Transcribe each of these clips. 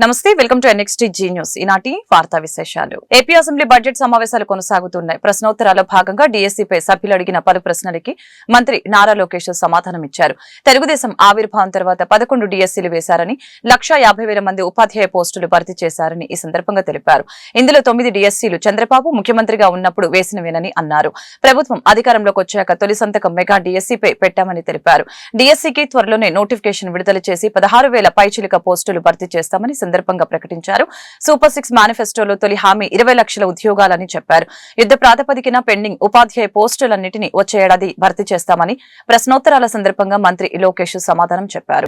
నమస్తే, welcome to NXT Zee News. ఈనాటి వార్తా విశేషాలు. ఏపీ అసెంబ్లీ బడ్జెట్ సమావేశాలు కొనసాగుతున్నాయి. ప్రశ్నోత్తరాల భాగంగా డీఎస్సీపై సభ్యులు అడిగిన పలు ప్రశ్నలకి మంత్రి నారా లోకేష్ సమాధానం ఇచ్చారు. తెలుగుదేశం ఆవిర్భావం తర్వాత 11 డీఎస్సీలు వేశారని, 1,50,000 మంది ఉపాధ్యాయ పోస్టులు భర్తీ చేశారని ఈ సందర్భంగా తెలిపారు. ఇందులో 9 డీఎస్సీలు చంద్రబాబు ముఖ్యమంత్రిగా ఉన్నప్పుడు వేసినవేనని అన్నారు. ప్రభుత్వం అధికారంలోకి వచ్చాక తొలి సంతకం మెగా డీఎస్సీపై పెట్టామని తెలిపారు. డీఎస్సీకి త్వరలోనే నోటిఫికేషన్ విడుదల చేసి 16,000 పైచిలుక పోస్టులు భర్తీ చేస్తామని సందర్భంగా ప్రకటించారు. సూపర్ 6 మేనిఫెస్టోలో తొలి హామీ 20 లక్షల ఉద్యోగాలని చెప్పారు. యుద్ధ ప్రాతిపదికన పెండింగ్ ఉపాధ్యాయ పోస్టులన్నింటినీ వచ్చే ఏడాది భర్తీ చేస్తామని ప్రశ్నోత్తరాల సందర్భంగా మంత్రి లోకేష్ సమాధానం చెప్పారు.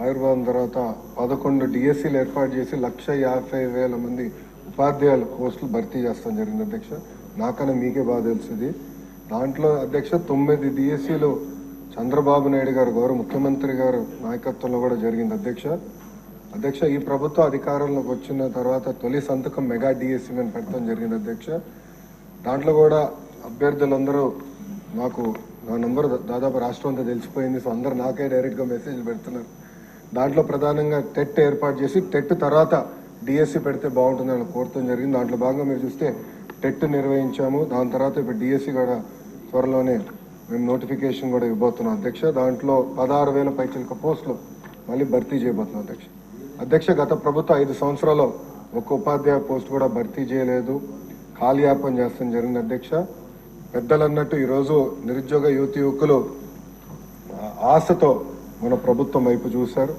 ఆయుర్వేదం తర్వాత 11 డిఎస్సీలు ఏర్పాటు చేసి 1,50,000 మంది ఉపాధ్యాయుల పోస్టులు భర్తీ చేస్తాం జరిగింది అధ్యక్ష. నాకన్నా మీకే బాగా తెలుస్తుంది. దాంట్లో అధ్యక్ష 9 డిఎస్సీలు చంద్రబాబు నాయుడు గారు గౌరవ ముఖ్యమంత్రి గారు నాయకత్వంలో కూడా జరిగింది అధ్యక్ష. ఈ ప్రభుత్వం అధికారంలోకి వచ్చిన తర్వాత తొలి సంతకం మెగా డిఎస్సీ మీద పెడతాం జరిగింది అధ్యక్ష. దాంట్లో కూడా అభ్యర్థులందరూ నాకు నా నంబర్ దాదాపు రాష్ట్రం అంతా తెలిసిపోయింది. సో అందరూ నాకే డైరెక్ట్గా మెసేజ్లు పెడుతున్నారు. దాంట్లో ప్రధానంగా టెట్ ఏర్పాటు చేసి టెట్ తర్వాత డిఎస్సీ పెడితే బాగుంటుందని కోరటం జరిగింది. దాంట్లో భాగంగా మీరు చూస్తే టెట్ నిర్వహించాము. దాని తర్వాత ఇప్పుడు డిఎస్సీ కూడా త్వరలోనే మేము నోటిఫికేషన్ కూడా ఇవ్వబోతున్నాం అధ్యక్ష. దాంట్లో 16,000 పైచిలుక పోస్టులు మళ్ళీ భర్తీ చేయబోతున్నాం అధ్యక్ష. గత ప్రభుత్వం 5 సంవత్సరాల్లో ఒక్క ఉపాధ్యాయ పోస్ట్ కూడా భర్తీ చేయలేదు, కాలయాపన చేస్తాం జరిగింది అధ్యక్ష. పెద్దలు అన్నట్టు ఈరోజు నిరుద్యోగ యువకులు ఆశతో మన ప్రభుత్వం వైపు చూశారు.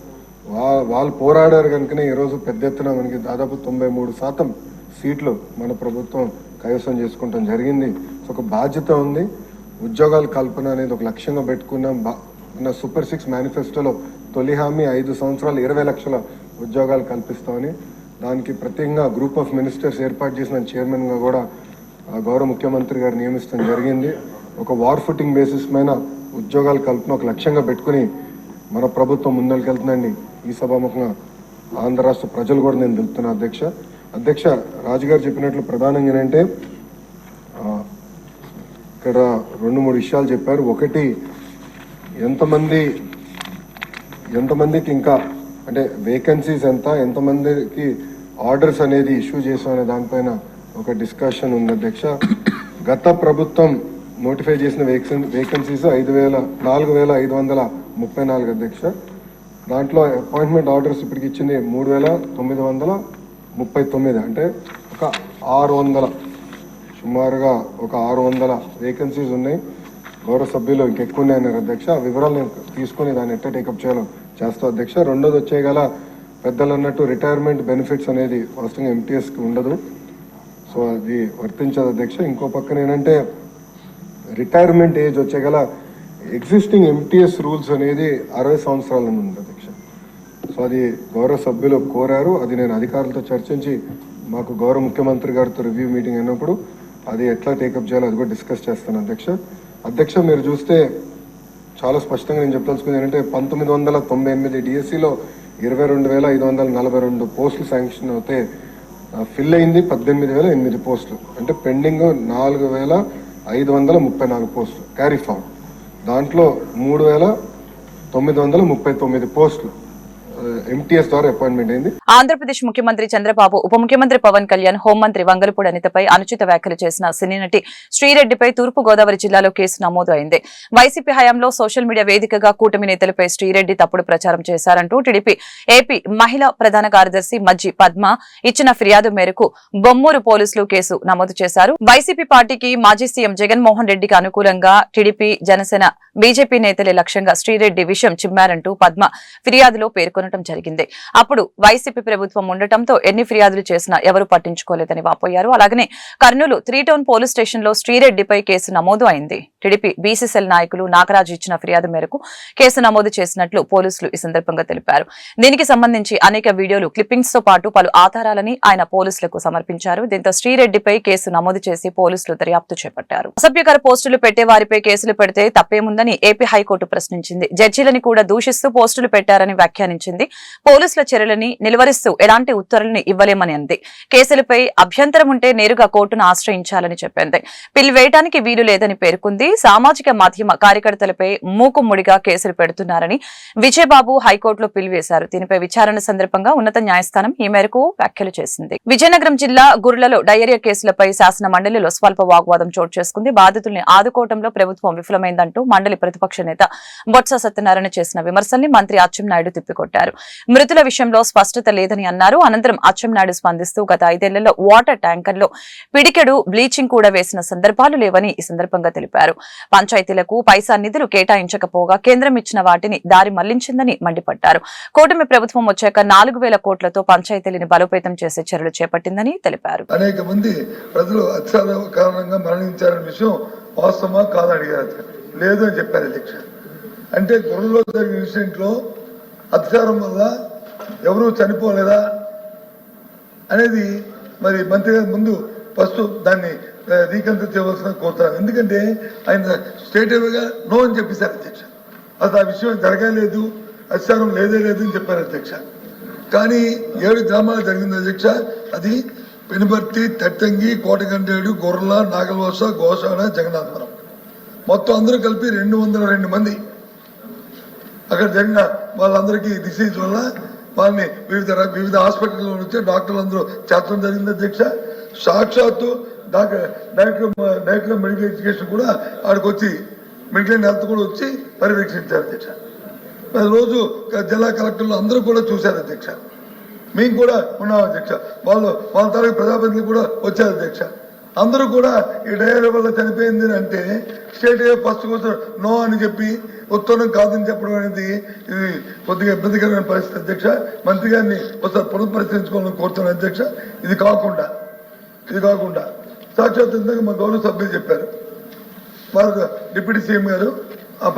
వాళ్ళు పోరాడారు కనుకనే ఈరోజు పెద్ద ఎత్తున మనకి దాదాపు 93% సీట్లు మన ప్రభుత్వం కైవసం చేసుకుంటాం జరిగింది. సో ఒక బాధ్యత ఉంది. ఉద్యోగాల కల్పన అనేది ఒక లక్ష్యంగా పెట్టుకున్నాం. మన సూపర్ 6 మేనిఫెస్టోలో తొలి హామీ 5 సంవత్సరాలు 20 లక్షల ఉద్యోగాలు కల్పిస్తామని, దానికి ప్రత్యేకంగా గ్రూప్ ఆఫ్ మినిస్టర్స్ ఏర్పాటు చేసిన చైర్మన్గా కూడా గౌరవ ముఖ్యమంత్రి గారు నియమిస్తాం జరిగింది. ఒక వార్ ఫుటింగ్ బేసిస్ పైన ఉద్యోగాలు కల్పన ఒక లక్ష్యంగా పెట్టుకుని మన ప్రభుత్వం ముందరికెళ్తుందండి. ఈ సభాముఖంగా ఆంధ్ర రాష్ట్ర ప్రజలు కూడా నేను తెలుపుతున్నా అధ్యక్ష. రాజుగారు చెప్పినట్లు ప్రధానంగా ఏంటంటే ఇక్కడ 2-3 విషయాలు చెప్పారు. ఒకటి, ఎంతమందికి ఇంకా అంటే వేకెన్సీస్ ఎంతమందికి ఆర్డర్స్ అనేది ఇష్యూ చేసామనే దానిపైన ఒక డిస్కషన్ ఉంది అధ్యక్ష. గత ప్రభుత్వం నోటిఫై చేసిన వేకెన్సీస్ 4,534 అధ్యక్ష. దాంట్లో అపాయింట్మెంట్ ఆర్డర్స్ ఇప్పటికి ఇచ్చింది 3,939, అంటే ఒక 600 సుమారుగా ఒక 600 వేకెన్సీస్ ఉన్నాయి. గౌరవ సభ్యులు ఇంకెక్కువ ఉన్నాయన్నారు అధ్యక్ష. ఆ వివరాలు నేను తీసుకుని దాన్ని ఎట్లా టేకప్ చేయాలో చేస్తాం అధ్యక్ష. రెండోది వచ్చేగల పెద్దలు అన్నట్టు రిటైర్మెంట్ బెనిఫిట్స్ అనేది వాస్తవంగా ఎంటీఎస్కి ఉండదు. సో అది వర్తించదు అధ్యక్ష. ఇంకో పక్కన ఏంటంటే రిటైర్మెంట్ ఏజ్ వచ్చేగల ఎగ్జిస్టింగ్ ఎంటీఎస్ రూల్స్ అనేది 60 సంవత్సరాల నుండి ఉంది అధ్యక్ష. సో అది గౌరవ సభ్యులు కోరారు. అది నేను అధికారులతో చర్చించి మాకు గౌరవ ముఖ్యమంత్రి గారితో రివ్యూ మీటింగ్ అయినప్పుడు అది ఎట్లా టేకప్ చేయాలో అది కూడా డిస్కస్ చేస్తాను అధ్యక్ష. మీరు చూస్తే చాలా స్పష్టంగా నేను చెప్పదలుచుకుంది ఏంటంటే 1998 డిఎస్సీలో 22,542 పోస్టులు శాంక్షన్ అవుతే ఫిల్ అయింది 18,008 పోస్టులు, అంటే పెండింగ్ 4,534 పోస్టులు క్యారీ ఫార్వర్డ్. దాంట్లో 3,939 పోస్టులు ఎంటీఎస్ ద్వారా అపాయింట్మెంట్ అయింది. ఆంధ్రప్రదేశ్ ముఖ్యమంత్రి చంద్రబాబు, ఉప ముఖ్యమంత్రి పవన్ కళ్యాణ్, హోంమంత్రి వంగలపూడి అనితపై అనుచిత వ్యాఖ్యలు చేసిన సినీ నటి శ్రీరెడ్డిపై తూర్పు గోదావరి జిల్లాలో కేసు నమోదు అయింది. వైసీపీ హయాంలో సోషల్ మీడియా వేదికగా కూటమి నేతలపై శ్రీరెడ్డి తప్పుడు ప్రచారం చేశారంటూ టీడీపీ ఏపీ మహిళా ప్రధాన కార్యదర్శి మజ్జి పద్మ ఇచ్చిన ఫిర్యాదు మేరకు బొమ్మూరు పోలీసులు కేసు నమోదు చేశారు. వైసీపీ పార్టీకి మాజీ సీఎం జగన్మోహన్ రెడ్డికి అనుకూలంగా టీడీపీ, జనసేన, బీజేపీ నేతలే లక్ష్యంగా శ్రీరెడ్డి విషయం చిమ్మారంటూ పద్మ ఫిర్యాదులో పేర్కొనడం జరిగింది. అప్పుడు వైసీపీ ప్రభుత్వం ఉండటంతో ఎన్ని ఫిర్యాదులు చేసినా ఎవరూ పట్టించుకోలేదని వాపోయారు. అలాగనే కర్నూలు 3 టౌన్ పోలీస్ స్టేషన్ లో శ్రీరెడ్డిపై కేసు నమోదు అయింది. టీడీపీ బీసీసీఎల్ నాయకులు నాగరాజు ఇచ్చిన ఫిర్యాదు మేరకు కేసు నమోదు చేసినట్లు పోలీసులు ఈ సందర్భంగా తెలిపారు. దీనికి సంబంధించి అనేక వీడియోలు, క్లిప్పింగ్స్ తో పాటు పలు ఆధారాలని ఆయన పోలీసులకు సమర్పించారు. దీంతో శ్రీరెడ్డిపై కేసు నమోదు చేసి పోలీసులు దర్యాప్తు చేపట్టారు. అసభ్యకర పోస్టులు పెట్టే వారిపై కేసులు పెడితే తప్పేముందని ఏపీ హైకోర్టు ప్రశ్నించింది. జడ్జీలని కూడా దూషిస్తూ పోస్టులు పెట్టారని వ్యాఖ్యానించింది. చెప్పింది. పోలీసుల చర్యలని నిలువరిస్తూ ఎలాంటి ఉత్తర్వులను ఇవ్వలేమని అంది. కేసులపై అభ్యంతరం ఉంటే నేరుగా కోర్టును ఆశ్రయించాలని చెప్పింది. పిల్ వేయడానికి వీలు లేదని పేర్కొంది. సామాజిక మాధ్యమ కార్యకర్తలపై మూకుమ్ముడిగా కేసులు పెడుతున్నారని విజయబాబు హైకోర్టులో పిల్ వేశారు. దీనిపై విచారణ సందర్భంగా ఉన్నత న్యాయస్థానం ఈ మేరకు వ్యాఖ్యలు చేసింది. విజయనగరం జిల్లా గుర్లలో డయేరియా కేసులపై శాసన మండలిలో స్వల్ప వాగ్వాదం చోటు చేసుకుంది. బాధితుల్ని ఆదుకోవడంలో ప్రభుత్వం విఫలమైందంటూ మండలి ప్రతిపక్ష నేత బొత్స సత్యనారాయణ చేసిన విమర్శల్ని మంత్రి అచ్చెన్నాయుడు తిప్పికొట్టారు. మృతుల విషయంలో స్పష్టత లేదని అన్నారు. అనంతరం అచ్చెన్నాయుడు స్పందిస్తూ గత 5 ఏళ్లలో వాటర్ ట్యాంకర్లో పిడికెడు బ్లీచింగ్ కూడా వేసిన సందర్భాలు లేవని ఈ సందర్భంగా తెలిపారు. పంచాయతీలకు పైసా నిధులు కేటాయించకపోగా కేంద్రం ఇచ్చిన వాటిని దారి మళ్లించిందని మండిపడ్డారు. కూటమి ప్రభుత్వం వచ్చాక 4,000 కోట్లతో పంచాయతీలను బలోపేతం చేసే చర్యలు చేపట్టిందని తెలిపారు. అనేక మంది ప్రజలు అత్యాచార కారణంగా మరణించారనే విషయం వాస్తవమా కాదని అడిగారు. లేదు అని చెప్పారు అధ్యక్ష. అంటే గుర్రలో జరిగిన ఇన్సిడెంట్ లో అత్యాచారం వల్ల ఎవరూ చనిపోలేదా అనేది మరి మంత్రి గారి ముందు ఫస్ట్ దాన్ని రీకన్సిడర్ చేయవలసిన కోరుతాను. ఎందుకంటే ఆయన స్టేట్ గా నో అని చెప్పేశారు అధ్యక్ష. అసలు ఆ విషయం జరగలేదు, అత్యాచారం లేదే లేదు అని చెప్పారు అధ్యక్ష. కానీ 7 గ్రామాలు జరిగింది అధ్యక్ష. అది పెనుబర్తి, తట్టంగి, కోటగండేడు, గొర్రెల, నాగల్వలస, గోశాల, జగన్నాథపురం మొత్తం అందరూ కలిపి 202 మంది అక్కడ జరిగిన వాళ్ళందరికీ డిసీజ్ వల్ల వాళ్ళని వివిధ హాస్పిటల్లో వచ్చి డాక్టర్లు అందరూ చేర్చడం జరిగింది అధ్యక్ష. సాక్షాత్తు డైరెక్టర్ మెడికల్ ఎడ్యుకేషన్ కూడా ఆడికి వచ్చి మెడికల్ హెల్త్ కూడా వచ్చి పర్యవేక్షించారు అధ్యక్ష. రోజు జిల్లా కలెక్టర్లు అందరూ కూడా చూశారు అధ్యక్ష. మేము కూడా ఉన్నాం అధ్యక్ష. వాళ్ళ తరగతి ప్రజాప్రతినిధులు కూడా వచ్చారు అధ్యక్ష. అందరూ కూడా ఈ డయేరియా వల్ల చనిపోయింది అంటే స్టేట్ ఫస్ట్ కోసం నో అని చెప్పి ఉత్తరం కాదని చెప్పడం అనేది ఇది కొద్దిగా ఇబ్బందికరమైన పరిస్థితి అధ్యక్ష. మంత్రి గారిని ఒకసారి పునఃపరిశీలించుకోవాలని కోరుతున్నాను అధ్యక్ష. ఇది కాకుండా సాక్షాత్ ఇందాక మా గౌరవ సభ్యులు చెప్పారు, వారు డిప్యూటీ సీఎం గారు ఆ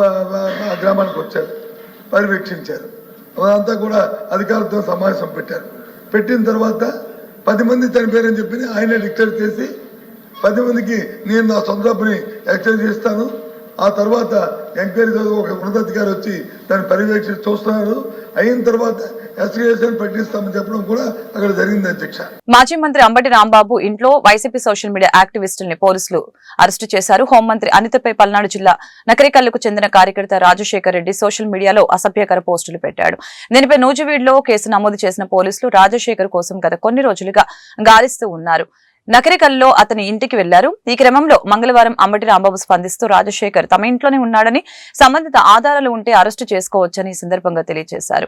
గ్రామానికి వచ్చారు, పర్యవేక్షించారు. అదంతా కూడా అధికారులతో సమావేశం పెట్టిన తర్వాత 10 మంది చనిపోయారని చెప్పి ఆయనే డిక్లేర్ చేసి 10 మందికి నేను నా సొంత డబ్బుని ఎక్స్చేంజ్ చేస్తాను, ఆ తర్వాత ఎంక్వైరీ ఒక ఉన్నతాధికారి వచ్చి దాన్ని పర్యవేక్షించి చూస్తున్నారు, అయిన తర్వాత ఎస్టిగేషన్ పెట్టిస్తామని చెప్పడం కూడా అక్కడ జరిగింది అధ్యక్ష. మాజీ మంత్రి అంబటి రాంబాబు ఇంట్లో వైసీపీ సోషల్ మీడియా యాక్టివిస్టుల్ని పోలీసులు అరెస్టు చేశారు. హోంమంత్రి అనితపై పల్నాడు జిల్లా నకరికల్లుకు చెందిన కార్యకర్త రాజశేఖర్ రెడ్డి సోషల్ మీడియాలో అసభ్యకర పోస్టులు పెట్టాడు. దీనిపై నూజివీడులో కేసు నమోదు చేసిన పోలీసులు రాజశేఖర్ కోసం గత కొన్ని రోజులుగా గాలిస్తూ ఉన్నారు. నకరికల్లో అతని ఇంటికి వెళ్లారు. ఈ క్రమంలో మంగళవారం అంబటి రాంబాబు స్పందిస్తూ రాజశేఖర్ తమ ఇంట్లోనే ఉన్నాడని, సంబంధిత ఆధారాలు ఉంటే అరెస్టు చేసుకోవచ్చని ఈ సందర్భంగా తెలియజేశారు.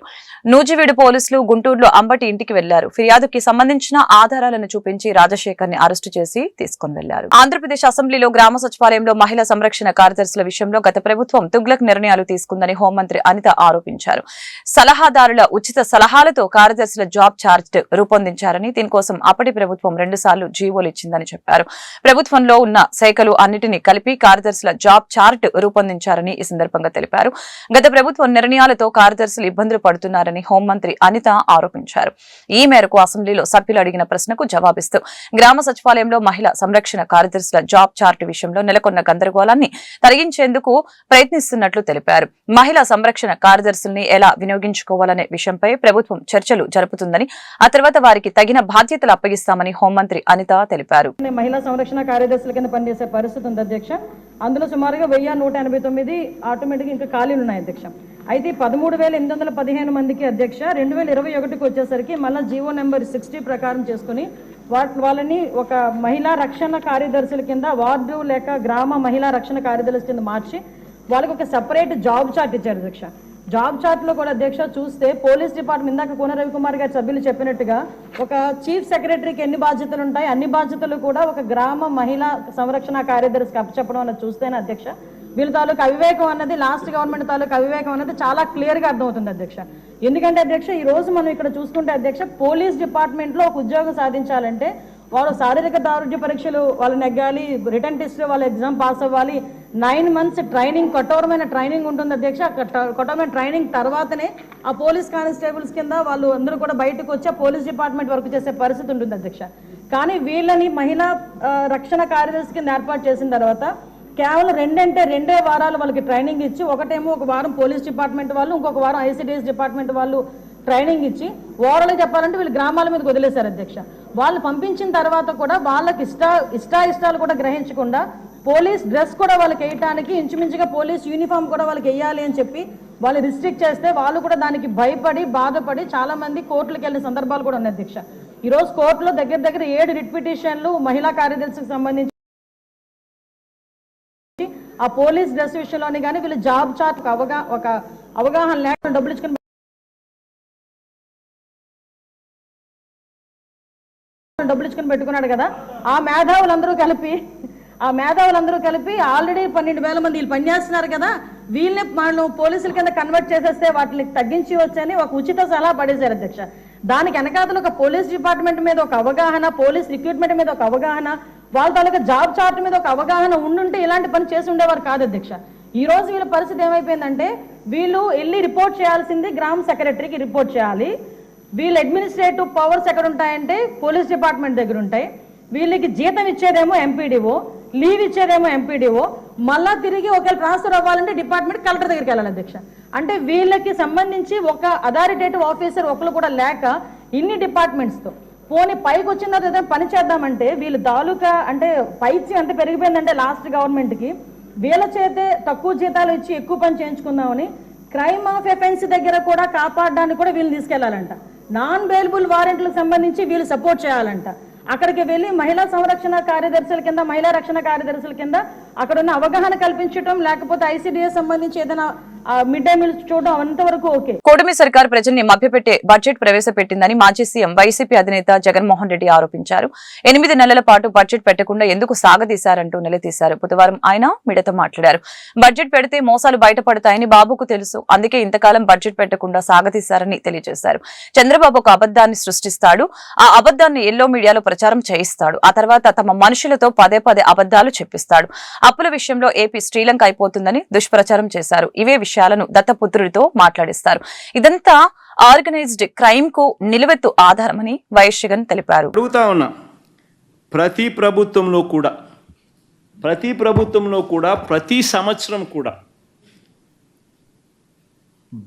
నూజివీడు పోలీసులు గుంటూరులో అంబటి ఇంటికి వెళ్లారు. ఫిర్యాదుకి సంబంధించిన ఆధారాలను చూపించి రాజశేఖర్ ని అరెస్టు చేసి తీసుకుని వెళ్లారు. ఆంధ్రప్రదేశ్ అసెంబ్లీలో గ్రామ సచివాలయంలో మహిళా సంరక్షణ కార్యదర్శుల విషయంలో గత ప్రభుత్వం తుగ్లక్ నిర్ణయాలు తీసుకుందని హోంమంత్రి అనిత ఆరోపించారు. సలహాదారుల ఉచిత సలహాలతో కార్యదర్శుల జాబ్ చార్ట్ రూపొందించారని, దీనికోసం అప్పటి ప్రభుత్వం 2 సార్లు జీవోలు ఇచ్చిందని చెప్పారు. ప్రభుత్వంలో ఉన్న శాఖలు అన్నిటినీ కలిపి కార్యదర్శుల జాబ్ చార్ట్ రూపొందించారని ఈ సందర్భంగా తెలిపారు. గత ప్రభుత్వం నిర్ణయాలతో కార్యదర్శులు ఇబ్బందులు పడుతున్నారని హోంమంత్రి అనిత ఆరోపించారు. ఈ మేరకు అసెంబ్లీలో సభ్యులు అడిగిన ప్రశ్నకు జవాబిస్తూ గ్రామ సచివాలయంలో మహిళా సంరక్షణ కార్యదర్శుల జాబ్ చార్ట్ విషయంలో నెలకొన్న గందరగోళాన్ని తొలగించేందుకు ప్రయత్నిస్తున్నట్లు తెలిపారు. మహిళా సంరక్షణ కార్యదర్శుల్ని ఎలా వినియోగించుకోవాలనే విషయంపై ప్రభుత్వం చర్చలు జరుపుతుందని, ఆ తర్వాత వారికి తగిన బాధ్యతలు అప్పగిస్తామని హోంమంత్రి అనిత తెలిపారు. మహిళా సంరక్షణ కార్యదర్శుల కింద పనిచేసే పరిస్థితి ఉంది అధ్యక్ష. అందులో సుమారుగా 1189 ఆటోమేటిక్ ఇంకా ఖాళీలు ఉన్నాయి అధ్యక్ష. అయితే 13,815 మందికి అధ్యక్ష 2021కి వచ్చేసరికి మళ్ళీ జీవో నెంబర్ 60 ప్రకారం చేసుకుని వాళ్ళని ఒక మహిళా రక్షణ కార్యదర్శుల కింద వార్డు లేక గ్రామ మహిళా రక్షణ కార్యదర్శుల కింద మార్చి వాళ్ళకి ఒక సెపరేట్ జాబ్ చార్ట్ ఇచ్చారు అధ్యక్ష. జాబ్ చార్ట్ లో కూడా అధ్యక్ష చూస్తే పోలీస్ డిపార్ట్మెంట్ ఇందాక కోన రవికుమార్ గారి సభ్యులు చెప్పినట్టుగా ఒక చీఫ్ సెక్రటరీకి ఎన్ని బాధ్యతలు ఉంటాయి, అన్ని బాధ్యతలు కూడా ఒక గ్రామ మహిళా సంరక్షణ కార్యదర్శికి అప్పచెప్పడం అన్నది చూస్తేనే అధ్యక్ష వీళ్ళ తాలూకు అవివేకం అన్నది, లాస్ట్ గవర్నమెంట్ తాలూకు అవివేకం అన్నది చాలా క్లియర్ గా అర్థమవుతుంది అధ్యక్ష. ఎందుకంటే అధ్యక్ష ఈ రోజు మనం ఇక్కడ చూసుకుంటే అధ్యక్ష పోలీస్ డిపార్ట్మెంట్ లో ఒక ఉద్యోగం సాధించాలంటే వాళ్ళు శారీరక దారుఢ్య పరీక్షలు వాళ్ళు నెగ్గాలి, రిటర్న్ టెస్ట్ వాళ్ళ ఎగ్జామ్ పాస్ అవ్వాలి, 9 months ట్రైనింగ్, కఠోరమైన ట్రైనింగ్ ఉంటుంది అధ్యక్ష. కఠోరమైన ట్రైనింగ్ తర్వాతనే ఆ పోలీస్ కానిస్టేబుల్స్ కింద వాళ్ళు అందరూ కూడా బయటకు వచ్చి ఆ పోలీస్ డిపార్ట్మెంట్ వర్క్ చేసే పరిస్థితి ఉంటుంది అధ్యక్ష. కానీ వీళ్ళని మహిళా రక్షణ కార్యదర్శి కింద ఏర్పాటు చేసిన తర్వాత కేవలం 2 వారాలు వాళ్ళకి ట్రైనింగ్ ఇచ్చి, ఒకటేమో ఒక వారం పోలీస్ డిపార్ట్మెంట్ వాళ్ళు, ఇంకొక వారం ఐసిడిఎస్ డిపార్ట్మెంట్ వాళ్ళు ట్రైనింగ్ ఇచ్చి ఓవరాల్గా చెప్పాలంటే వీళ్ళు గ్రామాల మీదకి వదిలేశారు అధ్యక్ష. వాళ్ళు పంపించిన తర్వాత కూడా వాళ్ళకి ఇష్టాలు కూడా గ్రహించకుండా పోలీస్ డ్రెస్ కూడా వాళ్ళకి వేయటానికి ఇంచుమించుగా పోలీస్ యూనిఫామ్ కూడా వాళ్ళకి వేయాలి అని చెప్పి వాళ్ళు రిస్ట్రిక్ట్ చేస్తే వాళ్ళు కూడా దానికి భయపడి బాధపడి చాలా మంది కోర్టులకు వెళ్ళిన సందర్భాలు కూడా ఉన్నాయి అధ్యక్ష. ఈరోజు కోర్టులో దగ్గర 7 రిట్ పిటిషన్లు మహిళా కార్యదర్శికి సంబంధించి ఆ పోలీస్ డ్రెస్ విషయంలోని కానీ వీళ్ళు జాబ్ చార్ట్ ఒక అవగాహన లేకుండా డబ్బులు ఇచ్చుకుని పెట్టుకున్నాడు కదా. ఆ మేధావులందరూ కలిపి ఆల్రెడీ 12,000 మంది వీళ్ళు పనిచేస్తున్నారు కదా, వీళ్ళని మనం పోలీసుల కింద కన్వర్ట్ చేసేస్తే వాటిని తగ్గించి వచ్చని ఒక ఉచిత సలహా పడేశారు అధ్యక్ష. దానికి వెనకాతలు ఒక పోలీస్ డిపార్ట్మెంట్ మీద ఒక అవగాహన, పోలీస్ రిక్రూట్మెంట్ మీద ఒక అవగాహన, వాళ్ళ తాలూకా జాబ్ చార్ట్ మీద ఒక అవగాహన ఉండుంటే ఇలాంటి పని చేసి ఉండేవారు కాదు అధ్యక్ష. ఈ రోజు వీళ్ళ పరిస్థితి ఏమైపోయిందంటే వీళ్ళు వెళ్ళి రిపోర్ట్ చేయాల్సింది గ్రామ సెక్రటరీకి రిపోర్ట్ చేయాలి. వీళ్ళ అడ్మినిస్ట్రేటివ్ పవర్స్ ఎక్కడ ఉంటాయంటే పోలీస్ డిపార్ట్మెంట్ దగ్గర ఉంటాయి. వీళ్ళకి జీతం ఇచ్చేదేమో ఎంపీడీఓ, లీవ్ ఇచ్చేదేమో ఎంపీడీఓ, మళ్ళా తిరిగి ఒకవేళ ట్రాన్స్ఫర్ అవ్వాలంటే డిపార్ట్మెంట్ కలెక్టర్ దగ్గరికి వెళ్ళాలి అధ్యక్ష. అంటే వీళ్ళకి సంబంధించి ఒక అథారిటేటివ్ ఆఫీసర్ ఒకరు కూడా లేక ఇన్ని డిపార్ట్మెంట్స్తో పోనీ పైకి వచ్చిన తర్వాత ఏదైనా పని చేద్దామంటే వీళ్ళు తాలూకా అంటే పైచి ఎంత పెరిగిపోయిందంటే లాస్ట్ గవర్నమెంట్కి వీళ్ళ చేతే తక్కువ జీతాలు ఇచ్చి ఎక్కువ పని చేయించుకుందామని క్రైమ్ ఆఫ్ ఎఫెన్స్ దగ్గర కూడా కాపాడడానికి కూడా వీళ్ళు తీసుకెళ్లాలంట. నాన్ బెయిలబుల్ వారెంట్లకు సంబంధించి వీళ్ళు సపోర్ట్ చేయాలంట. అక్కడికి వెళ్ళి మహిళా సంరక్షణ కార్యదర్శుల కింద, మహిళా రక్షణ కార్యదర్శుల కింద అక్కడ ఉన్న అవగాహన కల్పించడం, లేకపోతే ఐసీడీఎస్ సంబంధించి ఏదైనా మిడ్ డే మీల్స్ చూడడం అంతవరకు ఓకే. కూటమి సర్కార్ ప్రజల్ని మభ్యపెట్టే బడ్జెట్ ప్రవేశపెట్టిందని మాజీ సీఎం వైసీపీ అధినేత జగన్మోహన్ రెడ్డి ఆరోపించారు. 8 నెలల పాటు బడ్జెట్ పెట్టకుండా ఎందుకు సాగదీశారంటూ నిలదీశారు. బుధవారం ఆయన మీడియాతో మాట్లాడారు. బడ్జెట్ పెడితే మోసాలు బయటపడతాయని బాబుకు తెలుసు, అందుకే ఇంతకాలం బడ్జెట్ పెట్టకుండా సాగదీశారని తెలియజేశారు. చంద్రబాబు ఒక అబద్దాన్ని సృష్టిస్తాడు, ఆ అబద్దాన్ని ఎల్లో మీడియాలో ప్రచారం చేయిస్తాడు. ఆ తర్వాత తమ మనుషులతో పదే అబద్దాలు చెప్పిస్తాడు. అప్పుల విషయంలో ఏపీ శ్రీలంక అయిపోతుందని దుష్ప్రచారం చేశారు. ఇవే విషయాలను దత్తపుత్రుడితో మాట్లాడిస్తారు. ఇదంతా ఆర్గనైజ్డ్ క్రైమ్ కు నిలువెత్తు ఆధారమని వైఎస్ జగన్ తెలిపారు. ప్రతి ప్రభుత్వంలో కూడా ప్రతి సంవత్సరం కూడా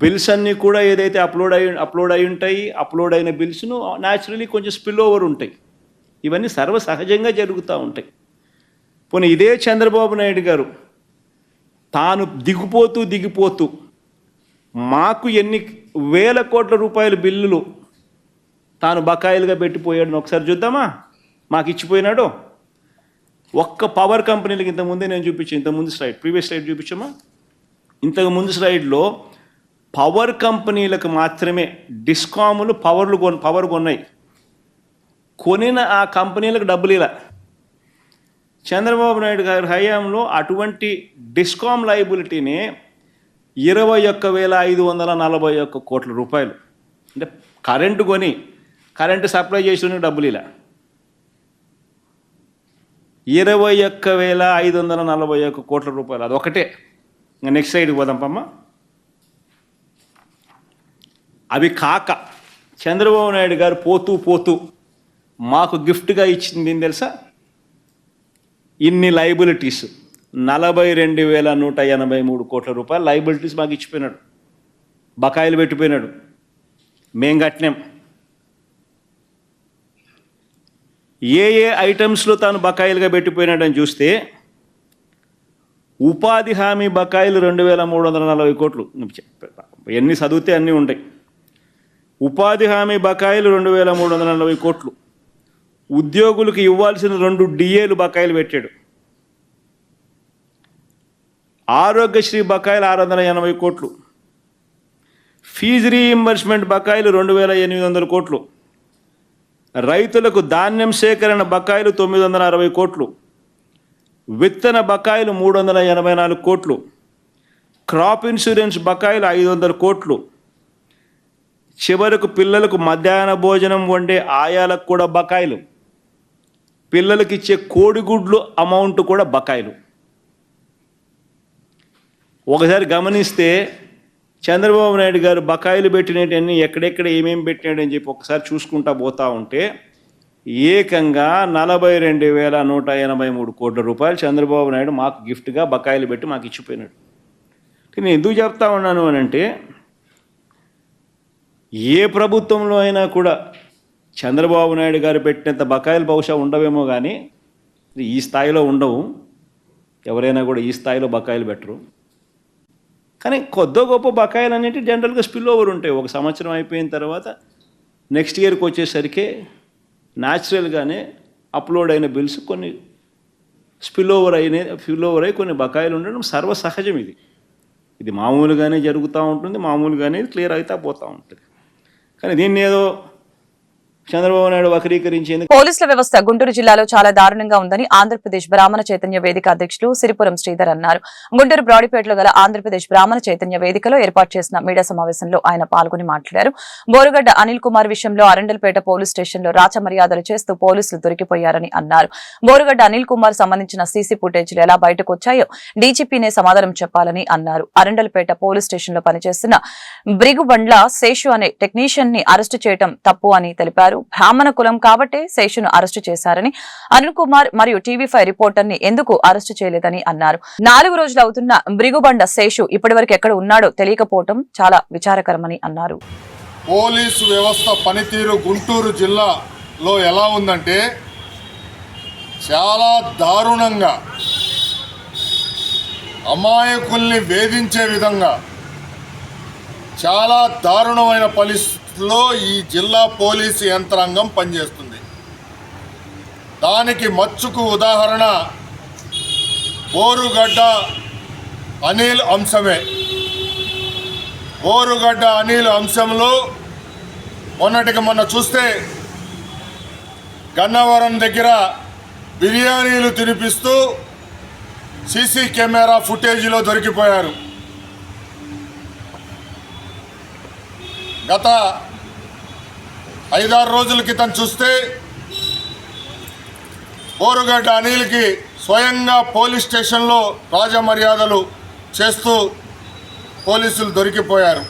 బిల్స్ అన్నీ కూడా ఏదైతే అప్లోడ్ అయి ఉంటాయి, అప్లోడ్ అయిన బిల్స్ను న్యాచురలీ కొంచెం స్పిల్ ఓవర్ ఉంటాయి. ఇవన్నీ సర్వసహజంగా జరుగుతూ ఉంటాయి. పోనీ ఇదే చంద్రబాబు నాయుడు గారు తాను దిగిపోతూ మాకు ఎన్ని వేల కోట్ల రూపాయల బిల్లులు తాను బకాయిలుగా పెట్టిపోయాడు ఒకసారి చూద్దామా. మాకు ఇచ్చిపోయినాడు. ఒక్క పవర్ కంపెనీలకు ఇంతకుముందే నేను చూపించాను, ఇంతకుముందు ప్రీవియస్ స్లైడ్ చూపించామా. ఇంతకుముందు స్లైడ్లో పవర్ కంపెనీలకు మాత్రమే డిస్కాములు పవర్ కొన్నాయి. కొనిన ఆ కంపెనీలకు డబ్బులు ఇలా. చంద్రబాబు నాయుడు గారి హయాంలో అటువంటి డిస్కామ్ లయబిలిటీని 21,541 కోట్ల రూపాయలు, అంటే కరెంటు కొని కరెంటు సప్లై చేసిన డబ్బులు ఇలా 21,541 కోట్ల రూపాయలు. అదొకటే. ఇంకా నెక్స్ట్ సైడ్కి పోదాం పమ్మ. అవి కాక చంద్రబాబు నాయుడు గారు పోతూ మాకు గిఫ్ట్గా ఇచ్చింది ఏం తెలుసా? ఇన్ని లయబిలిటీస్ 42,183 కోట్ల రూపాయలు లయబిలిటీస్ మాకు ఇచ్చిపోయినాడు. బకాయిలు పెట్టిపోయినాడు. మేం కట్టినాం. ఏ ఐటమ్స్లో తాను బకాయిలుగా పెట్టిపోయినాడని చూస్తే ఉపాధి హామీ బకాయిలు 2,340 కోట్లు. ఎన్ని చదివితే అన్నీ ఉంటాయి. ఉపాధి హామీ బకాయిలు 2,340 కోట్లు. ఉద్యోగులకు ఇవ్వాల్సిన 2 డిఏలు బకాయిలు పెట్టాడు. ఆరోగ్యశ్రీ బకాయిలు 680 కోట్లు. ఫీజు రీయింబర్స్మెంట్ బకాయిలు 2,800 కోట్లు. రైతులకు ధాన్యం సేకరణ బకాయిలు 960 కోట్లు. విత్తన బకాయిలు 384 కోట్లు. క్రాప్ ఇన్సూరెన్స్ బకాయిలు 500 కోట్లు. చివరకు పిల్లలకు మధ్యాహ్న భోజనం వండే ఆయాలకు కూడా బకాయిలు. పిల్లలకి ఇచ్చే కోడిగుడ్లు అమౌంట్ కూడా బకాయిలు. ఒకసారి గమనిస్తే చంద్రబాబు నాయుడు గారు బకాయిలు పెట్టినవన్నీ ఎక్కడెక్కడ ఏమేమి పెట్టినాడని చెప్పి ఒకసారి చూసుకుంటా పోతూ ఉంటే ఏకంగా 42,183 కోట్ల రూపాయలు చంద్రబాబు నాయుడు మాకు గిఫ్ట్గా బకాయిలు పెట్టి మాకు ఇచ్చిపోయినాడు. నేను ఎందుకు చెప్తా ఉన్నాను అని అంటే ఏ ప్రభుత్వంలో అయినా కూడా చంద్రబాబు నాయుడు గారు పెట్టినంత బకాయిలు బహుశా ఉండవేమో కానీ ఈ స్థాయిలో ఉండవు. ఎవరైనా కూడా ఈ స్థాయిలో బకాయిలు పెట్టరు. కానీ కొద్దో గొప్ప బకాయిలు అనేవి జనరల్గా స్పిల్ ఓవర్ ఉంటాయి. ఒక సంవత్సరం అయిపోయిన తర్వాత నెక్స్ట్ ఇయర్కి వచ్చేసరికి న్యాచురల్గానే అప్లోడ్ అయిన బిల్స్ కొన్ని స్పిల్ ఓవర్ అయ్యి కొన్ని బకాయిలు ఉండడం సర్వసహజం. ఇది మామూలుగానే జరుగుతూ ఉంటుంది, మామూలుగానే క్లియర్ అవుతా పోతూ ఉంటుంది. కానీ దీన్ని ఏదో చంద్రబాబు నాయుడు వక్రీకరించేందుకు పోలీసుల వ్యవస్థ గుంటూరు జిల్లాలో చాలా దారుణంగా ఉందని ఆంధ్రప్రదేశ్ బ్రాహ్మణ చైతన్య వేదిక అధ్యక్షులు సిరిపురం శ్రీధర్ అన్నారు. గుంటూరు బ్రాడీపేటలో గల ఆంధ్రప్రదేశ్ బ్రాహ్మణ చైతన్య వేదికలో ఏర్పాటు చేసిన మీడియా సమావేశంలో ఆయన పాల్గొని మాట్లాడారు. బోరుగడ్డ అనిల్ కుమార్ విషయంలో అరండల్పేట పోలీస్ స్టేషన్లో రాచమర్యాదలు చేస్తూ పోలీసులు దొరికిపోయారని అన్నారు. బోరుగడ్డ అనిల్ కుమార్ సంబంధించిన సీసీ ఫుటేజీలు ఎలా బయటకు వచ్చాయో డీజీపీనే సమాధానం చెప్పాలని అన్నారు. అరండల్పేట పోలీస్ స్టేషన్లో పనిచేస్తున్న బ్రిగుబండ్ల శేషు అనే టెక్నీషియన్ ని అరెస్టు చేయడం తప్పు అని తెలిపారు. బ్రాహ్మణ కులం కాబట్టే శేషును అరెస్టు చేశారని, అరుణ్ కుమార్ మరియు టీవీ5 రిపోర్టర్ ని ఎందుకు అరెస్టు చేయలేదని అన్నారు. 4 రోజులు అవుతున్న బ్రిగుబండ శేషు ఇప్పటివరకు ఎక్కడ ఉన్నాడో తెలియకపోవడం చాలా విచారకరమని అన్నారు. పోలీసు వ్యవస్థ పనితీరు గుంటూరు జిల్లాలో ఎలా ఉందంటే చాలా దారుణంగా అమాయకుల్ని వేధించే విధంగా చాలా దారుణమైన పరిస్థితుల్లో ఈ జిల్లా పోలీసు యంత్రాంగం పనిచేస్తుంది. దానికి మచ్చుకు ఉదాహరణ బోరుగడ్డ అనిల్ అంశమే. బోరుగడ్డ అనిల్ అంశంలో మొన్నటికి మొన్న చూస్తే గన్నవరం దగ్గర బిర్యానీలు తినిపిస్తూ సీసీ కెమెరా ఫుటేజీలో దొరికిపోయారు. గత 5-6 రోజుల క్రితం చూస్తే బోరుగడ్డ అనిల్కి స్వయంగా పోలీస్ స్టేషన్లో రాజమర్యాదలు చేస్తూ పోలీసులు దొరికిపోయారు.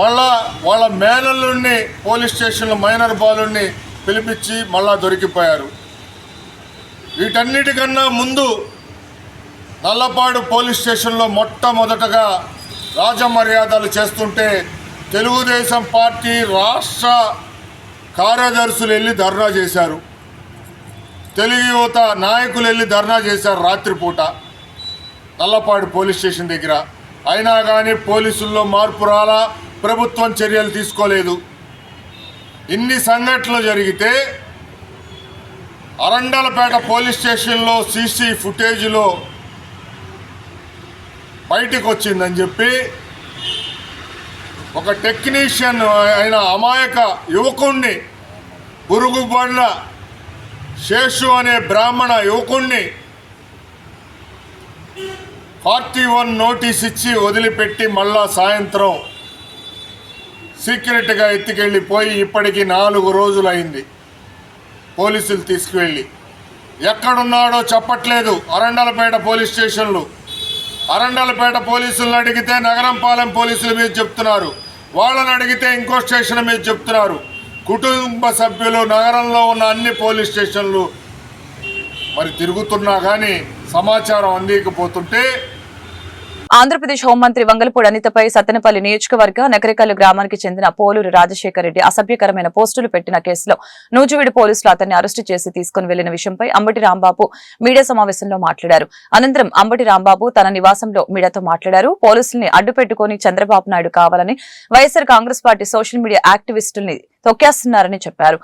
మళ్ళా వాళ్ళ మేనల్లుడిని పోలీస్ స్టేషన్లో మైనర్ బాలుడిని పిలిపించి మళ్ళా దొరికిపోయారు. వీటన్నిటికన్నా ముందు నల్లపాడు పోలీస్ స్టేషన్లో మొట్టమొదటగా రాజమర్యాదలు చేస్తుంటే తెలుగుదేశం పార్టీ రాష్ట్ర కార్యదర్శులు వెళ్ళి ధర్నా చేశారు. తెలుగు యువత నాయకులు వెళ్ళి ధర్నా చేశారు రాత్రిపూట నల్లపాడు పోలీస్ స్టేషన్ దగ్గర. అయినా కానీ పోలీసుల్లో మార్పు రాలా, ప్రభుత్వం చర్యలు తీసుకోలేదు. ఇన్ని సంఘటనలు జరిగితే అరండలపేట పోలీస్ స్టేషన్లో సీసీ ఫుటేజ్లో బయటకు వచ్చిందని చెప్పి ఒక టెక్నీషియన్ అయిన అమాయక యువకుణ్ణి బురుగుబండ్ల శేషు అనే బ్రాహ్మణ యువకుణ్ణి 41 నోటీస్ ఇచ్చి వదిలిపెట్టి మళ్ళా సాయంత్రం సీక్రెట్గా ఎత్తుకెళ్ళిపోయి ఇప్పటికి 4 రోజులైంది. పోలీసులు తీసుకువెళ్ళి ఎక్కడున్నాడో చెప్పట్లేదు. అరండలపేట పోలీస్ స్టేషన్లు, అరండలపేట పోలీసులను అడిగితే నగరంపాలెం పోలీసుల మీద చెప్తున్నారు, వాళ్ళని అడిగితే ఇంకో స్టేషన్ మీద చెప్తున్నారు. కుటుంబ సభ్యులు నగరంలో ఉన్న అన్ని పోలీస్ స్టేషన్లు మరి తిరుగుతున్నా కానీ సమాచారం అందించకపోతుంటే ఆంధ్రప్రదేశ్ హోంమంత్రి వంగలపూడి అనితపై సత్తెనపల్లి నియోజకవర్గ నకరికల్లు గ్రామానికి చెందిన పోలూరు రాజశేఖర్ రెడ్డి అసభ్యకరమైన పోస్టులు పెట్టిన కేసులో నూజివీడు పోలీసులు అతన్ని అరెస్టు చేసి తీసుకుని వెళ్లిన విషయంపై అంబటి రాంబాబు మీడియా సమావేశంలో మాట్లాడారు. అనంతరం అంబటి రాంబాబు తన నివాసంలో మీడియాతో మాట్లాడారు. పోలీసుల్ని అడ్డుపెట్టుకుని చంద్రబాబు నాయుడు కావాలని YSR Congress party social media యాక్టివిస్టుల్ని తొక్కేస్తున్నారని చెప్పారు.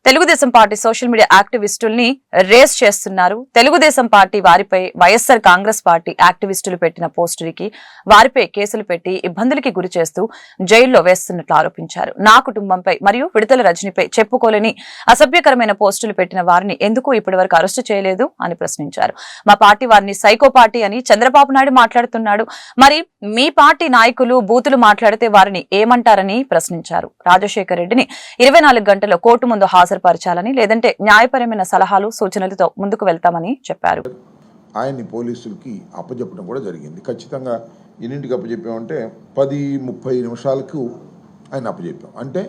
తెలుగుదేశం పార్టీ సోషల్ మీడియా యాక్టివిస్టుల్ని రేస్ చేస్తున్నారు. తెలుగుదేశం పార్టీ వారిపై వైఎస్ఆర్ కాంగ్రెస్ పార్టీ యాక్టివిస్టులు పెట్టిన పోస్టులకి వారిపై కేసులు పెట్టి ఇబ్బందులకి గురి చేస్తూ జైల్లో వేస్తున్నట్లు ఆరోపించారు. నా కుటుంబంపై మరియు విడుదల రజనీపై చెప్పుకోలేని అసభ్యకరమైన పోస్టులు పెట్టిన వారిని ఎందుకు ఇప్పటివరకు అరెస్టు చేయలేదు అని ప్రశ్నించారు. మా పార్టీ వారిని సైకో పార్టీ అని చంద్రబాబు నాయుడు మాట్లాడుతున్నాడు. మరి మీ పార్టీ నాయకులు బూతులు మాట్లాడితే వారిని ఏమంటారని ప్రశ్నించారు. రాజశేఖర్ రెడ్డిని 24 గంటల్లో కోర్టు ముందు హాజరుపరచాలని, లేదంటే న్యాయపరమైన సలహాలు సూచనలతో ముందుకు వెళ్తామని చెప్పారు. ఆయన్ని పోలీసులకి అప్పచెప్పడం కూడా జరిగింది. ఖచ్చితంగా ఎన్నింటికి అప్పచెప్పామంటే 10-30 నిమిషాలకు ఆయన అప్పచెప్పాం. అంటే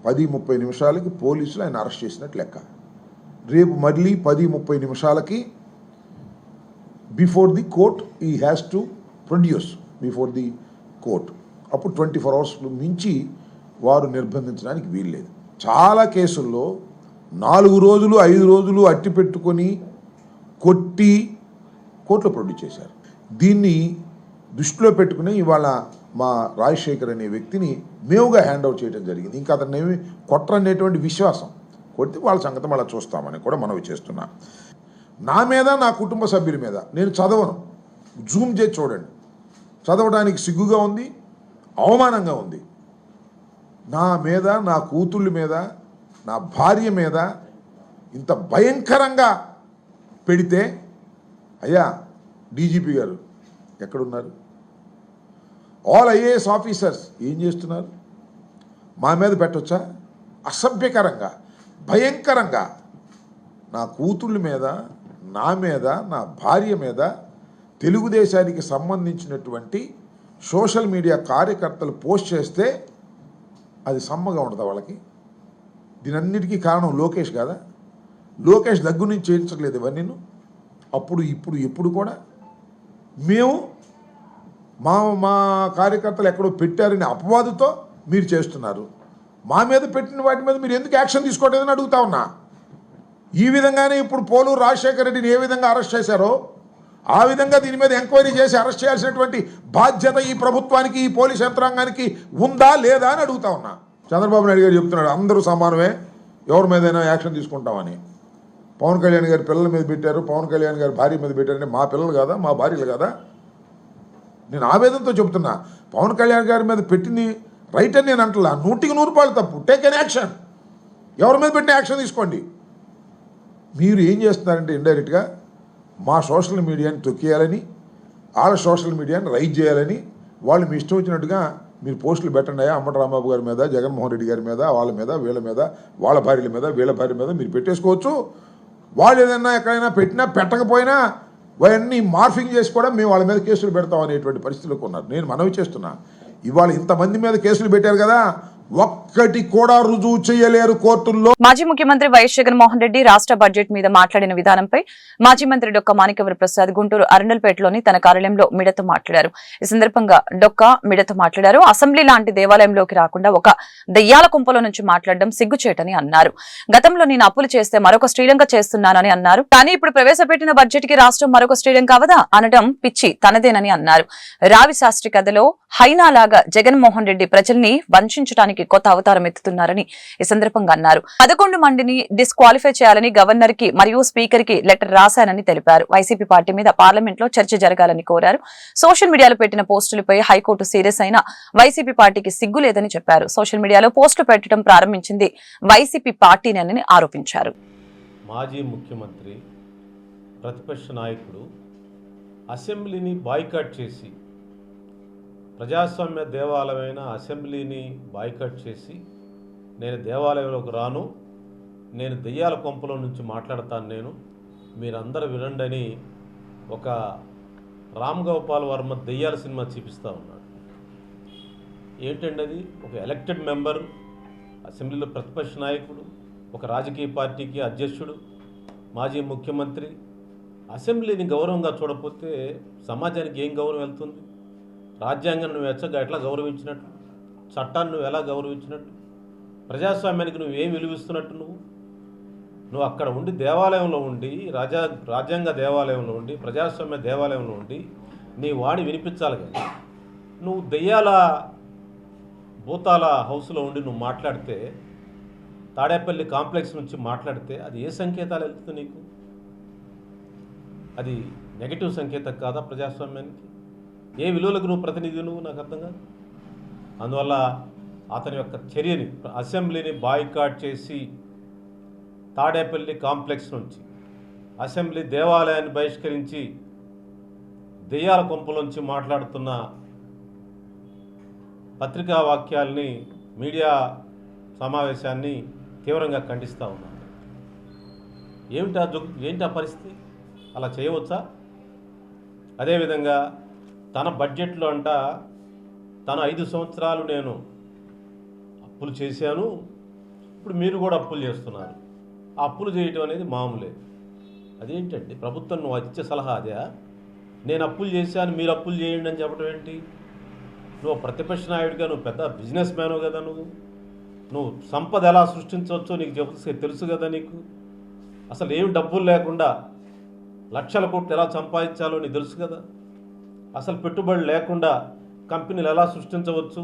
10-30 నిమిషాలకి పోలీసులు ఆయన అరెస్ట్ చేసినట్టు లెక్క. రేపు మళ్ళీ 10-30 నిమిషాలకి బిఫోర్ ది కోర్ట్ ఈ has to produce before the court. అప్పుడు 24 అవర్స్ మించి వారు నిర్బంధించడానికి వీల్లేదు. చాలా కేసుల్లో 4 రోజులు 5 రోజులు అట్టి పెట్టుకొని కొట్టి కోర్టులో ప్రొడ్యూస్ చేశారు. దీన్ని దృష్టిలో పెట్టుకుని ఇవాళ మా రాజశేఖర్ అనే వ్యక్తిని మేముగా హ్యాండ్ అవుట్ చేయడం జరిగింది. ఇంకా అతన్ని ఏమి కొట్టరనేటువంటి విశ్వాసం, కొడితే వాళ్ళ సంగతి మళ్ళీ చూస్తామని కూడా మనవి చేస్తున్నా. నా మీద, నా కుటుంబ సభ్యుల మీద నేను చదవను, జూమ్ చేసి చూడండి, చదవడానికి సిగ్గుగా ఉంది, అవమానంగా ఉంది. నా మీద, నా కూతుళ్ళ మీద, నా భార్య మీద ఇంత భయంకరంగా పెడితే, అయ్యా డీజీపీ గారు ఎక్కడున్నారు? ఆల్ ఐఏఎస్ ఆఫీసర్స్ ఏం చేస్తున్నారు? మా మీద పెట్టొచ్చా? అసభ్యకరంగా, భయంకరంగా నా కూతుళ్ళ మీద, నా మీద, నా భార్య మీద తెలుగుదేశానికి సంబంధించినటువంటి సోషల్ మీడియా కార్యకర్తలు పోస్ట్ చేస్తే అది సమ్మగా ఉండదా వాళ్ళకి? దీనన్నిటికీ కారణం లోకేష్ కాదా? లోకేష్ దగ్గర నుంచి చేయించట్లేదు ఇవన్నీ. అప్పుడు ఇప్పుడు ఎప్పుడు కూడా మేము మా కార్యకర్తలు ఎక్కడో పెట్టారని అపవాదుతో మీరు చేస్తున్నారు. మా మీద పెట్టిన వాటి మీద మీరు ఎందుకు యాక్షన్ తీసుకోవట్లేదని అడుగుతా ఉన్నా. ఈ విధంగానే ఇప్పుడు పోలూరు రాజశేఖర రెడ్డిని ఏ విధంగా అరెస్ట్ చేశారో ఆ విధంగా దీని మీద ఎంక్వైరీ చేసి అరెస్ట్ చేయాల్సినటువంటి బాధ్యత ఈ ప్రభుత్వానికి, ఈ పోలీస్ యంత్రాంగానికి ఉందా లేదా అని అడుగుతా ఉన్నా. చంద్రబాబు నాయుడు గారు చెప్తున్నాడు అందరూ సమానమే, ఎవరి మీదైనా యాక్షన్ తీసుకుంటామని. పవన్ కళ్యాణ్ గారి పిల్లల మీద పెట్టారు, పవన్ కళ్యాణ్ గారి భార్య మీద పెట్టారంటే మా పిల్లలు కాదా, మా భార్యలు కాదా? నేను ఆవేదనతో చెప్తున్నా. పవన్ కళ్యాణ్ గారి మీద పెట్టింది రైట్ అని నేను అంటలా, 100% తప్పు. టేక్ ఎన్ యాక్షన్, ఎవరి మీద పెట్టిన యాక్షన్ తీసుకోండి. మీరు ఏం చేస్తున్నారంటే ఇండైరెక్ట్గా మా సోషల్ మీడియాని తొక్కేయాలని, వాళ్ళ సోషల్ మీడియాని రైజ్ చేయాలని వాళ్ళు మీ ఇష్టం వచ్చినట్టుగా మీరు పోస్టులు పెట్టండి. అంబటి రాంబాబు గారి మీద, జగన్మోహన్ రెడ్డి గారి మీద, వాళ్ళ మీద, వీళ్ళ మీద, వాళ్ళ భార్యల మీద, వీళ్ళ భార్య మీద మీరు పెట్టేసుకోవచ్చు. వాళ్ళు ఏదైనా ఎక్కడైనా పెట్టినా పెట్టకపోయినా అవన్నీ మార్ఫింగ్ చేసి కూడా మేము వాళ్ళ మీద కేసులు పెడతాం అనేటువంటి పరిస్థితులకు ఉన్నారు. నేను మనవి చేస్తున్నా, ఇవాళ ఇంతమంది మీద కేసులు పెట్టారు కదా, ఒక్కటి కూడా రుజువు చేయలేరు కోర్టుల్లో. మాజీ ముఖ్యమంత్రి వైఎస్ జగన్మోహన్ రెడ్డి రాష్ట్ర బడ్జెట్ మీద మాట్లాడిన విధానంపై మాజీ మంత్రి డొక్కా మాణిక్యవర ప్రసాద్ గుంటూరు అరండల్పేటలోని తన కార్యాలయంలో మీడియాతో మాట్లాడారు. ఈ సందర్భంగా డొక్కా మీడియాతో మాట్లాడారు. అసెంబ్లీ లాంటి దేవాలయంలోకి రాకుండా ఒక దెయ్యాల కుంపలో నుంచి మాట్లాడడం సిగ్గుచేటని అన్నారు. గతంలో నేను అప్పులు చేస్తే మరొక శ్రీలంక చేస్తున్నానని అన్నారు. కానీ ఇప్పుడు ప్రవేశపెట్టిన బడ్జెట్ కి రాష్ట్రం మరొక శ్రీలంక అవదా అనడం పిచ్చి తనదేనని అన్నారు. రావి శాస్త్రి కథలో హైనాలాగా జగన్మోహన్ రెడ్డి ప్రజల్ని వంచడానికి కొత్త అవతారం ఎత్తుతున్నారని ఈ సందర్భంగా అన్నారు. 11 మందిని డిస్క్వాలిఫై చేయాలని గవర్నర్ కి మరియు స్పీకర్ కి లెటర్ రాశానని తెలిపారు. వైసీపీ పార్టీ మీద పార్లమెంట్ లో చర్చ జరగాలని కోరారు. సోషల్ మీడియాలో పెట్టిన పోస్టులపై హైకోర్టు సీరియస్ అయినా వైసీపీ పార్టీకి సిగ్గు లేదని చెప్పారు. సోషల్ మీడియాలో పోస్టులు పెట్టడం ప్రారంభించింది వైసీపీ పార్టీనని ఆరోపించారు. మాజీ ముఖ్యమంత్రి, ప్రతిపక్ష నాయకుడు అసెంబ్లీని బాయ్కాట్ చేసి, ప్రజాస్వామ్య దేవాలయమైన అసెంబ్లీని బాయ్కాట్ చేసి, నేను దేవాలయంలోకి రాను, నేను దెయ్యాల కొంపలో నుంచి మాట్లాడతాను, మీరందరూ వినండి అని ఒక రామ్ గోపాల్ వర్మ దెయ్యాల సినిమా చూపిస్తూ ఉన్నాడు. ఏంటండి అది? ఒక ఎలక్టెడ్ మెంబర్, అసెంబ్లీలో ప్రతిపక్ష నాయకుడు, ఒక రాజకీయ పార్టీకి అధ్యక్షుడు, మాజీ ముఖ్యమంత్రి అసెంబ్లీని గౌరవంగా చూడకపోతే సమాజానికి ఏం గౌరవం వెళ్తుంది? రాజ్యాంగం నువ్వు ఎట్లా గౌరవించినట్టు, చట్టాన్ని నువ్వు ఎలా గౌరవించినట్టు, ప్రజాస్వామ్యానికి నువ్వు ఏం విలువిస్తున్నట్టు? నువ్వు అక్కడ ఉండి దేవాలయంలో ఉండి, రాజ్యాంగ దేవాలయంలో ఉండి, ప్రజాస్వామ్య దేవాలయంలో ఉండి నీ వాణి వినిపించాలి. కానీ నువ్వు దెయ్యాల భూతాల హౌస్లో ఉండి నువ్వు మాట్లాడితే, తాడేపల్లి కాంప్లెక్స్ నుంచి మాట్లాడితే అది ఏ సంకేతాలు వెళ్తుంది నీకు? అది నెగటివ్ సంకేతం కాదా ప్రజాస్వామ్యానికి? ఏ విలువలకు నువ్వు ప్రతినిధి? నువ్వు నాకు అర్థం కాదు. అందువల్ల అతని యొక్క చర్యని, అసెంబ్లీని బాయ్కాట్ చేసి తాడేపల్లి కాంప్లెక్స్ నుంచి అసెంబ్లీ దేవాలయాన్ని బహిష్కరించి దెయ్యాల కొంపలోంచి మాట్లాడుతున్న పత్రికా వాక్యాల్ని, మీడియా సమావేశాన్ని తీవ్రంగా ఖండిస్తూ ఉన్నాను. ఏంటి ఆ పరిస్థితి? అలా చేయవచ్చా? అదేవిధంగా తన బడ్జెట్లో తన 5 సంవత్సరాలు నేను అప్పులు చేశాను, ఇప్పుడు మీరు కూడా అప్పులు చేస్తున్నారు. ఆ అప్పులు చేయటం అనేది మామూలే. అదేంటండి? ప్రభుత్వం నువ్వు ఇచ్చే సలహా అదే? నేను అప్పులు చేశాను, మీరు అప్పులు చేయండి అని చెప్పడం ఏంటి? నువ్వు ప్రతిపక్ష నాయుడిగా, నువ్వు పెద్ద బిజినెస్ మ్యాను కదా, నువ్వు సంపద ఎలా సృష్టించవచ్చో నీకు తెలుసు కదా. నీకు అసలు ఏమి డబ్బులు లేకుండా లక్షల కోట్లు ఎలా సంపాదించాలో నీకు తెలుసు కదా. అసలు పెట్టుబడి లేకుండా కంపెనీలు ఎలా సృష్టించవచ్చు,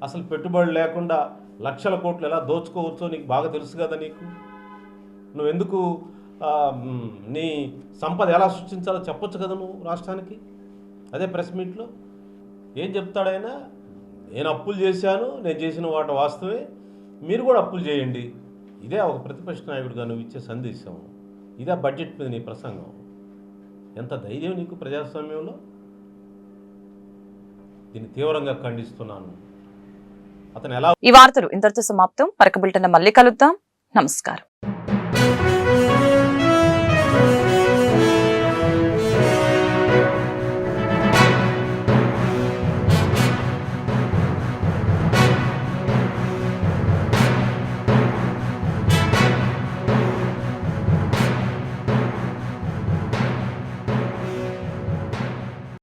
అసలు పెట్టుబడి లేకుండా లక్షల కోట్లు ఎలా దోచుకోవచ్చో నీకు బాగా తెలుసు కదా. నువ్వెందుకు నీ సంపద ఎలా సృష్టించాలో చెప్పొచ్చు కదా నువ్వు రాష్ట్రానికి. అదే ప్రెస్ మీట్లో ఏం చెప్తాడైనా, నేను అప్పులు చేశాను, నేను చేసిన వాటి వాస్తవే, మీరు కూడా అప్పులు చేయండి. ఇదే ఒక ప్రతిపక్ష నాయకుడిగా నువ్వు ఇచ్చే సందేశం. ఇదే బడ్జెట్ మీద నీ ప్రసంగం. ఎంత ధైర్యం నీకు ప్రజాస్వామ్యంలో. దీన్ని తీవ్రంగా ఖండిస్తున్నాను. అతను ఎలా ఈ వార్తలు ఇంతటితో సమాప్తం. మరొక బులెటిన్ మళ్ళీ కలుద్దాం. నమస్కారం.